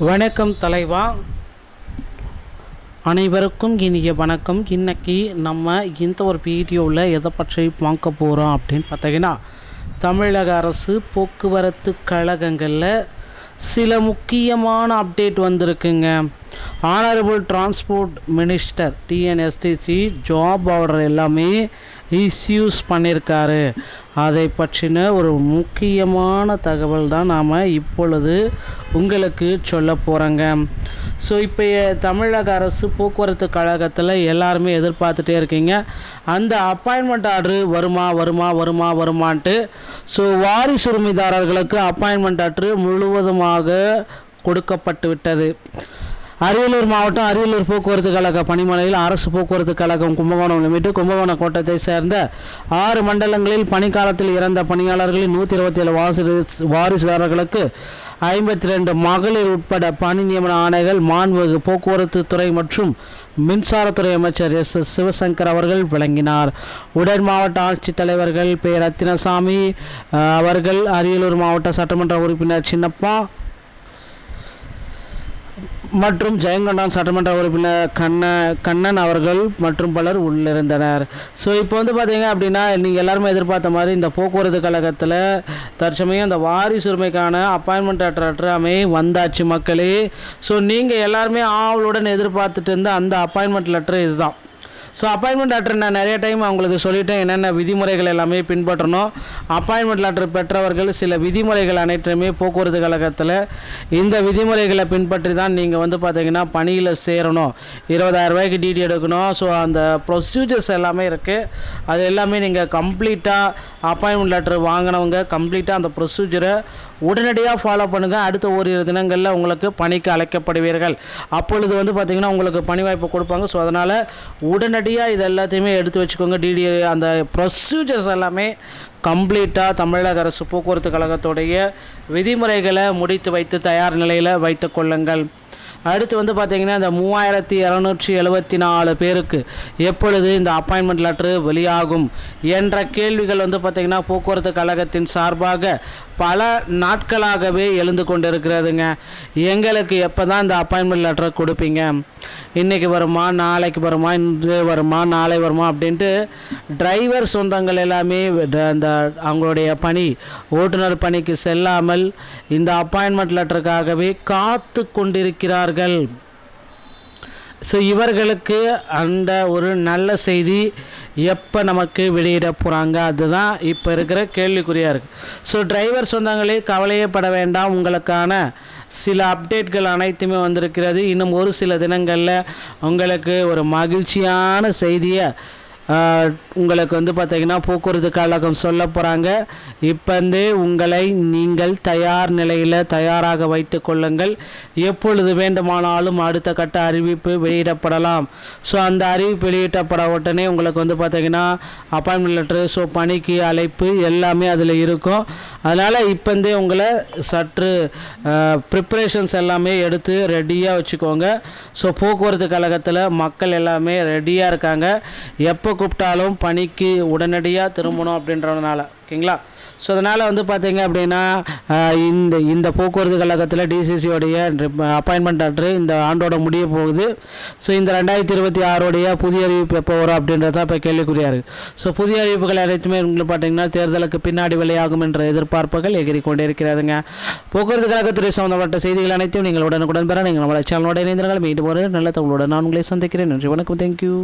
வணக்கம் தலைவா, அனைவருக்கும் இனிய வணக்கம். இன்னைக்கு நம்ம இந்த ஒரு வீடியோவில் எதை பற்றி பார்க்க போகிறோம் அப்படின்னு பார்த்தீங்கன்னா, தமிழக அரசு போக்குவரத்து கழகங்களில் சில முக்கியமான அப்டேட் வந்திருக்குங்க. Honourable transport minister TNSTC job order எல்லாமே இஸ்யூஸ் பண்ணியிருக்காரு. அதை பற்றின ஒரு முக்கியமான தகவல் தான் நாம் இப்பொழுது உங்களுக்கு சொல்ல போகிறோங்க. ஸோ இப்போ தமிழக அரசு போக்குவரத்து கழகத்தில் எல்லாருமே எதிர்பார்த்துட்டே இருக்கீங்க, அந்த அப்பாயின்மெண்ட் ஆர்டரு வருமான்ட்டு. ஸோ வாரிசு உரிமைதாரர்களுக்கு அப்பாயின்மெண்ட் ஆர்டரு முழுவதுமாக கொடுக்கப்பட்டு விட்டது. அரியலூர் மாவட்டம் அரியலூர் போக்குவரத்து கழக பணிமனையில் அரசு போக்குவரத்து கழகம் கும்பகோணம் லிமிட்டு கும்பகோணம் கோட்டத்தை சேர்ந்த 6 மண்டலங்களில் பணிக்காலத்தில் இறந்த பணியாளர்களின் 127 வாரிசுதாரர்களுக்கு 52 மகளிர் உட்பட பணி நியமன ஆணைகள் மாண்புமிகு போக்குவரத்து துறை மற்றும் மின்சாரத்துறை அமைச்சர் எஸ் சிவசங்கர் அவர்கள் வழங்கினார். உடன் மாவட்ட ஆட்சித்தலைவர்கள் பே ரத்தினசாமி அவர்கள், அரியலூர் மாவட்ட சட்டமன்ற உறுப்பினர் சின்னப்பா மற்றும் ஜெயங்கொண்டான் சட்டமன்ற உறுப்பினர் கண்ணன் அவர்கள் மற்றும் பலர் உள்ளிருந்தனர். ஸோ இப்போ பார்த்தீங்க அப்படின்னா, நீங்கள் எல்லாருமே எதிர்பார்த்த மாதிரி இந்த போக்குவரத்து கழகத்தில் தற்சமயம் இந்த வாரிசு உரிமைக்கான அப்பாயின்மெண்ட் லெட்டர் வந்தாச்சு மக்களே. ஸோ நீங்கள் எல்லாருமே ஆவலுடன் எதிர்பார்த்துட்டு இருந்த அந்த அப்பாயின்மெண்ட் லெட்டர் இதுதான். ஸோ அப்பாயின்மெண்ட் லெட்டர் நான் நிறைய டைம் அவங்களுக்கு சொல்லிட்டேன், என்னென்ன விதிமுறைகள் எல்லாமே பின்பற்றணும். அப்பாயின்மெண்ட் லெட்டர் பெற்றவர்கள் சில விதிமுறைகள் அனைத்துமே போக்குவரத்து கழகத்தில் இந்த விதிமுறைகளை பின்பற்றி தான் நீங்கள் பார்த்தீங்கன்னா பணியில் சேரணும். 20,000 ரூபாய்க்கு டிடி எடுக்கணும். ஸோ அந்த ப்ரொசீஜர்ஸ் எல்லாமே இருக்குது. அது எல்லாமே நீங்கள் கம்ப்ளீட்டாக அப்பாயின்மெண்ட் லெட்டர் வாங்கினவங்க கம்ப்ளீட்டாக அந்த ப்ரொசீஜரை உடனடியாக ஃபாலோ பண்ணுங்கள். அடுத்த ஓரிரு தினங்களில் உங்களுக்கு பணிக்கு அழைக்கப்படுவீர்கள். அப்பொழுது பார்த்திங்கன்னா உங்களுக்கு பணி வாய்ப்பு கொடுப்பாங்க. ஸோ அதனால் உடனடியாக இது எல்லாத்தையுமே எடுத்து வச்சுக்கோங்க. டிடி அந்த ப்ரொசீஜர்ஸ் எல்லாமே கம்ப்ளீட்டாக தமிழக அரசு போக்குவரத்து கழகத்துடைய விதிமுறைகளை முடித்து வைத்து தயார் நிலையில் வைத்து கொள்ளுங்கள். அடுத்து பார்த்திங்கன்னா இந்த 3274 பேருக்கு எப்பொழுது இந்த அப்பாயின்மெண்ட் லெட்ரு வெளியாகும் என்ற கேள்விகள் பார்த்திங்கன்னா போக்குவரத்து கழகத்தின் சார்பாக பல நாட்களாகவே எழுந்து கொண்டு இருக்கிறதுங்க. எங்களுக்கு எப்போ தான் இந்த அப்பாயின்மெண்ட் லெட்டரை கொடுப்பீங்க, இன்றைக்கி வருமா, நாளைக்கு வருமா, இன்று வருமா, நாளை வருமா அப்படின்ட்டு டிரைவர் சொந்தங்கள் எல்லாமே இந்த அவங்களுடைய பணி ஓட்டுநர் பணிக்கு செல்லாமல் இந்த அப்பாயின்மெண்ட் லெட்டருக்காகவே காத்து கொண்டிருக்கிறார்கள். ஸோ இவர்களுக்கு அந்த ஒரு நல்ல செய்தி எப்போ நமக்கு வெளியிட போகிறாங்க, அதுதான் இப்போ இருக்கிற கேள்விக்குறியாக இருக்குது. ஸோ டிரைவர் சொந்தங்களே கவலையே பட வேண்டாம், உங்களுக்கான சில அப்டேட்கள் அனைத்துமே வந்திருக்கிறது. இன்னும் ஒரு சில தினங்களில் உங்களுக்கு ஒரு மகிழ்ச்சியான செய்தியை உங்களுக்கு பார்த்திங்கன்னா போக்குவரத்து கழகம் சொல்ல போகிறாங்க. இப்போந்தே உங்களை நீங்கள் தயார் நிலையில் தயாராக வைத்து கொள்ளுங்கள். எப்பொழுது வேண்டுமானாலும் அடுத்த கட்ட அறிவிப்பு வெளியிடப்படலாம். ஸோ அந்த அறிவிப்பு வெளியிடப்பட உடனே உங்களுக்கு பார்த்திங்கன்னா அப்பாயின்மெண்ட் லெட்ரு, ஸோ பணிக்கு அழைப்பு எல்லாமே அதில் இருக்கும். அதனால் இப்போந்தே உங்களை சற்று ப்ரிப்ரேஷன்ஸ் எல்லாமே எடுத்து ரெடியாக வச்சுக்கோங்க. ஸோ போக்குவரத்து கழகத்தில் மக்கள் எல்லாமே ரெடியாக இருக்காங்க. எப்போ கூப்பிட்டாலும் பணிக்கு உடனடியாக திரும்பணும் அப்படின்றதுனால, ஓகேங்களா? ஸோ அதனால் பார்த்தீங்க அப்படின்னா இந்த போக்குவரத்து கழகத்தில் டிசிசியோடைய அப்பாயின்மெண்ட் ஆர்டரு இந்த ஆண்டோட முடிய போகுது. ஸோ இந்த 2026 புதிய அறிவிப்பு எப்போ வரும் அப்படின்றத இப்போ கேள்விக்குறியாக இருக்குது. ஸோ புதிய அறிவிப்புகள் அனைத்துமே உங்களுக்கு பார்த்தீங்கன்னா தேர்தலுக்கு பின்னாடி வெளியாகும் என்ற எதிர்பார்ப்புகள் எகிரி கொண்டே இருக்கிறதுங்க. போக்குவரத்து கழகத்துறை சம்பந்தப்பட்ட செய்திகள் அனைத்தையும் நீங்கள் உடனுக்குடன் பெற நீங்கள் நம்மளை சேனலோட இணைந்திருங்கள். மீண்டும் ஒரு நல்ல தகவலோடு நான் உங்களை சந்திக்கிறேன். நன்றி, வணக்கம், தேங்க்யூ.